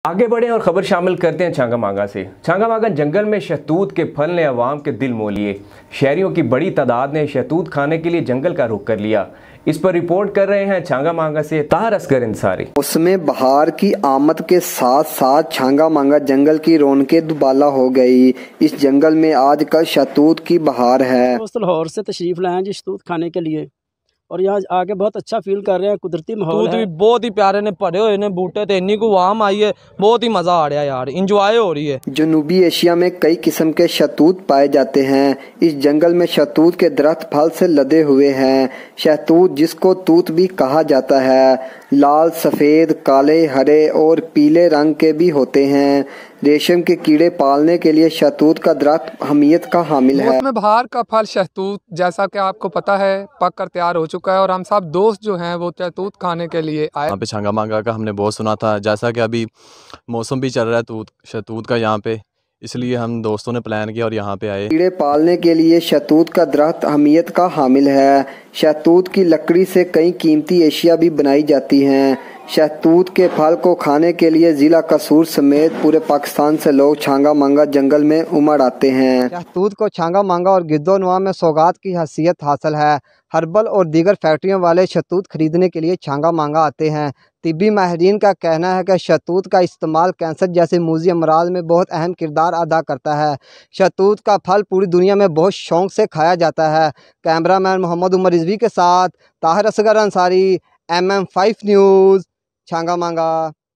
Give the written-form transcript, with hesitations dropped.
आगे बढ़े और ख़बर शामिल करते हैं छांगा मांगा से। छांगा मांगा जंगल में शहतूत के फल ने अवाम के दिल मोह लिए। शहरियों की बड़ी तादाद ने शहतूत खाने के लिए जंगल का रुख कर लिया। इस पर रिपोर्ट कर रहे हैं छांगा मांगा से ताहिर असगर अंसारी। उसमें बहार की आमद के साथ साथ छांगा मांगा जंगल की रौनकें दुबाला हो गई। इस जंगल में आजकल शहतूत की बहार है। लाहौर से तशरीफ लाए हैं जी शहतूत खाने के लिए और यहाँ आके बहुत अच्छा फील कर रहे हैं। कुदरती माहौल है, बहुत ही प्यारे ने भरे हुए ने बूटे ते इन्नी को आम आई है, बहुत ही मजा आ रहा है यार, इंजॉय हो रही है। जनूबी एशिया में कई किस्म के शहतूत पाए जाते हैं। इस जंगल में शहतूत के दरख्त फल से लदे हुए हैं। शहतूत जिसको तूत भी कहा जाता है, लाल, सफेद, काले, हरे और पीले रंग के भी होते हैं। रेशम के कीड़े पालने के लिए शहतूत का दरख्त अहमियत का हामिल है। मौसम बहार का फल शहतूत जैसा कि आपको पता है पक कर तैयार हो चुका है और हम सब दोस्त जो हैं वो शहतूत खाने के लिए आए। यहाँ पे छांगा मांगा का हमने बहुत सुना था, जैसा कि अभी मौसम भी चल रहा है शहतूत का यहाँ पे, इसलिए हम दोस्तों ने प्लान किया और यहाँ पे आए। कीड़े पालने के लिए शहतूत का दरख्त अहमियत का हामिल है। शहतूत की लकड़ी से कई कीमती एशिया भी बनाई जाती हैं। शहतूत के फल को खाने के लिए जिला कसूर समेत पूरे पाकिस्तान से लोग छांगा मांगा जंगल में उमड़ आते हैं। शहतूत को छांगा मांगा और गिद्धोनुमा में सौगात की हैसियत हासिल है। हर्बल और दीगर फैक्ट्रियों वाले शहतूत खरीदने के लिए छांगा मांगा आते हैं। तिब्बी माहिरीन का कहना है कि शहतूत का इस्तेमाल कैंसर जैसे मूजी अमराज में बहुत अहम किरदार अदा करता है। शहतूत का फल पूरी दुनिया में बहुत शौक से खाया जाता है। कैमरामैन मोहम्मद उमर रिजवी के साथ ताहिर असगर अंसारी, MM5 न्यूज़, छांगा मांगा।